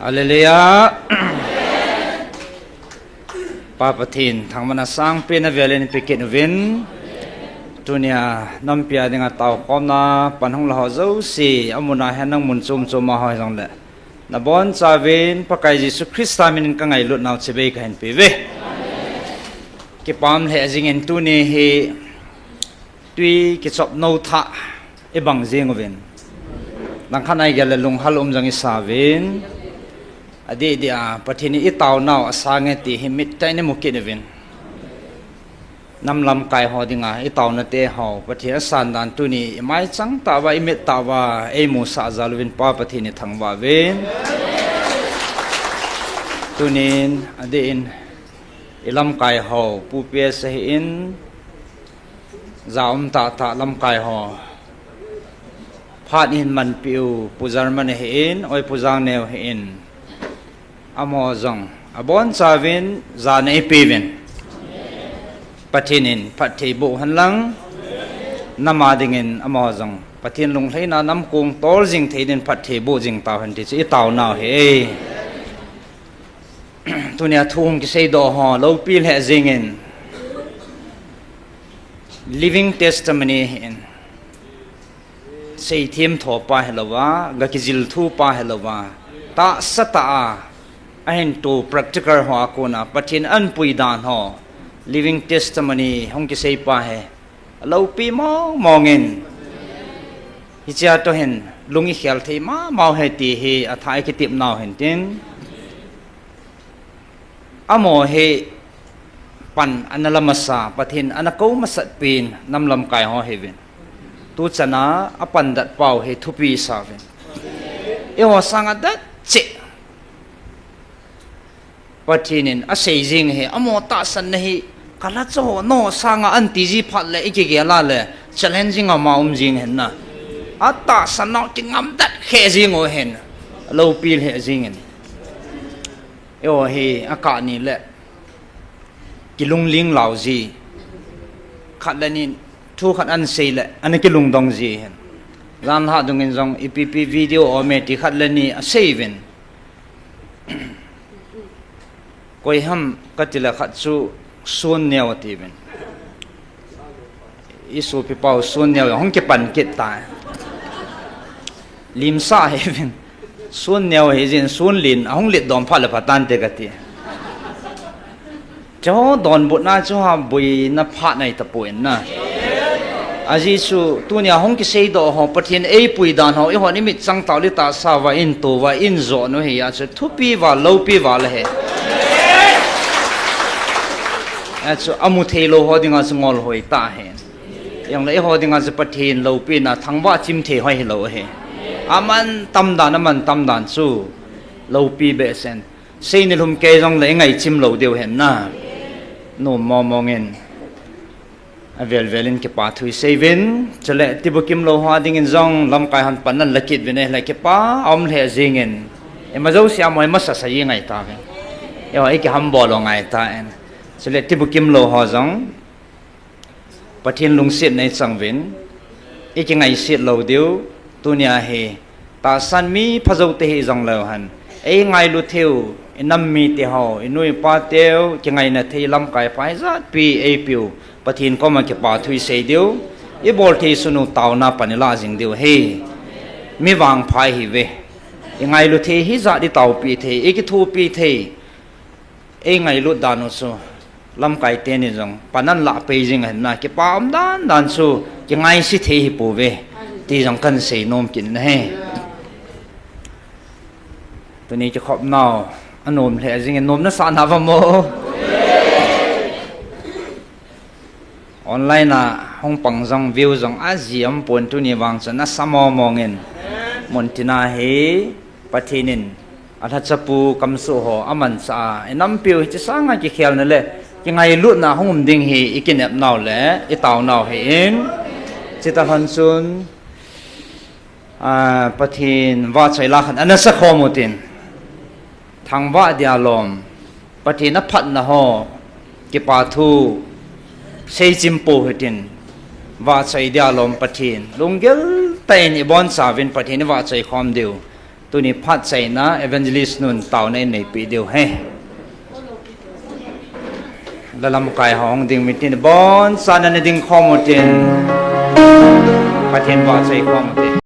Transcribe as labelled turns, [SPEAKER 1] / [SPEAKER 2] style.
[SPEAKER 1] อาเลลูยาปาปทินทางมันสร้างเป็นเวลาในปีเกนวินตัวเนี้ยน้ำเปียดิ่งเต่าคอมนาปันห้องเราเจ้าสีอามุนาเห็นนังมุนจุ่มมาหอยจังเลยนับบอนซาวินพระกายยิสุคริสต์ตามินกังไงลุดนาวเชเบย์กันปีเวกิปามเหจิงเงินตัวนี้เหตุยกิจบโนทะเอบังเจงวินดังขณะนี้ลุงฮัลโหลจังอิสาวินอดีตปฏินิอิตาวนาวสางเงติหิมิตใจในมุกินวินนำลำกายหอดิงาอิตาวนเตหอปฏินิสันดานตุนีไม่จังตาวาอิมิตตาวาเอมูสาจาลวินปาปฏินิทังวาวินตุนีอดีตอิลำกายหอปูเปียสหินจาอุมตาตาลำกายหอพาดหินมันปิวปูจารมันหินอ้อยปูจางเนวหินอามอจังอบอนซาวินจานเอปีวินปฏินินปฏิบุหันลังนามาดิงินอามอจังปฏินลงให้นาน้ำกุงโตลจิงเทดินปฏิบุจิงตาหันที่จะตาวนาวเฮตัวเนี้ยทุ่งกิเซดอฮอเราปีลเหจิงิน living testimony เห็นเสียทีมถอปาเฮลวะกักิจิลทูปาเฮลวะตาสตาอันตัว practical หัวกูนะปฏินอันปุยดานหัว living testimony ห้องกิเซปาเฮเราปีมองเงินฮิจาตัวเห็นลุงอีเขียลที่มาเฮตีเฮอัฐายกิติบนาวเห็นตินอโมเฮปันอันละมัสสาปฏินอันกูมัสปีนนำลำกายหัวเฮวินตูชนะอปันดัดเป่าเฮทุปีสาวินเอวสังกัดเจปฏินินอาศัยจิงเฮอโมตาสันเฮกัลโจโนสังอันติจิพัดเลยอีกเกล้าเลย challenging อามาจิงเห็นนะอัตตาสันนอจิงอัมดัดเฮจิงโอเห็นเราปีลเฮจิงเห็นเอวเฮอากาศนี่แหละกิลุงลิงเหล่าจีขัดเลยนี่ทุกขัดอันเสียเลยอันนี้กิลุงดงจีเห็นร้านหาดงเงินจงอีพีวิดีโออเมติขัดเลยนี่เสียวินก็ยังก็จะเลือกขัดสู้ส่วนเนียวทีวินอีสูพิพาวส่วนเนียวห้องเก็บปันเก็บตายลิมซ่าเฮวินส่วนเนียวเฮจินส่วนลินห้องเล็ดดอมพัดเลยพัดตันเตกตีเจ้าดอนบุตรน่าจะหาบุยนับพัดในตะปุยนะอาจิสุตัวเนี้ยห้องกิเซดอหอปฏินเอปุยดานหออีหัวนี้มิจังตาลิตาสาวาอินตัวว่าอินโจโนเฮียจะทุปีว่าเลวปีว่าเลยเฮจะอามุเทโลหอดิ่งอาจงอลหอยตาเฮอย่างไรหอดิ่งอาจปฏินเลวปีน่ะทั้งว่าจิมเทหอยเลวเฮอามันตำดานมันตำดานสู้เลวปีเบสเซนเซนิลุมเกยงเลยไงจิมเลวเดียวเห็นนะโนมมองเงินเวลินเก็บปาถุยเซวินจะเละที่บุกิมโลหะดิ่งจงลำกายหันปันนั่นละกิดวินเอละเก็บปาอมเลจิงินมาเจ้าเสียมวยมาสัสยังไงตาเองไอ้ที่ฮัมบอลงไงตาเองจะเละที่บุกิมโลหะจงปะทินลุงเสียในสังวินไอ้ที่ไงเสียโลเดียวตัวเนี้ยเฮตาสันมีพระเจ้าเตะจงเลวหันไอ้ไงลุเทียวน้ำมีเที่ยวนุยปาเทียวจะไงนะที่ลำกายไปจัดปีเอพิวปะทินก็มาเก็บปาทุยเสียเดียวอีบอลที่สนุตาวนาปนิลาจิงเดียวเฮมีวางพายฮิเวยังไงลุเทียฮิจัดที่ตาวปีเทอีกทูปีเทไอ้ไงลุดดานุสุลำกายเตนิจงปนันละไปจิงเห็นนะเก็บปาอมดานสุยังไงสิเทฮิปูเวที่จงกันเสียนมกินเฮตัวนี้จะขอบนาวอันนมเหตุจริงนมนั่นสารหาฟโมออนไลน์น่ะห้องปังจังวิวจังอาเซียมปนตัวนี้วางจะนัสมอมองเงินมนตินาเฮปฏินินอัฐจัปูกำสุหออามันสาไอ้น้ำปิวจะสร้างอะไรเขียวนั่นแหละยังไงลุดน่ะห้องดิ่งเฮอีกินเน็บนาวแหละไอ้เต่านาวเห็นจิตหันซุนปฏินว่าใจลักอันนั้นสักข้อมูลทางว่าเดียลมปฏินพัดนะฮอกิปาทูเซจิมโปหิตินว่าใจเดียลมปฏินลุงเกลเตนอีบอนสาวินปฏินว่าใจความเดียว ต ตัวนี้พัดใส่นะ evangelist นุ่นเต่าในปีเดียวให้แล้วลำไก่ห้องดิ่งมิตินบอนสานันดิ่งข้อมูลเจนประเทศว่าใส่ข้อมูล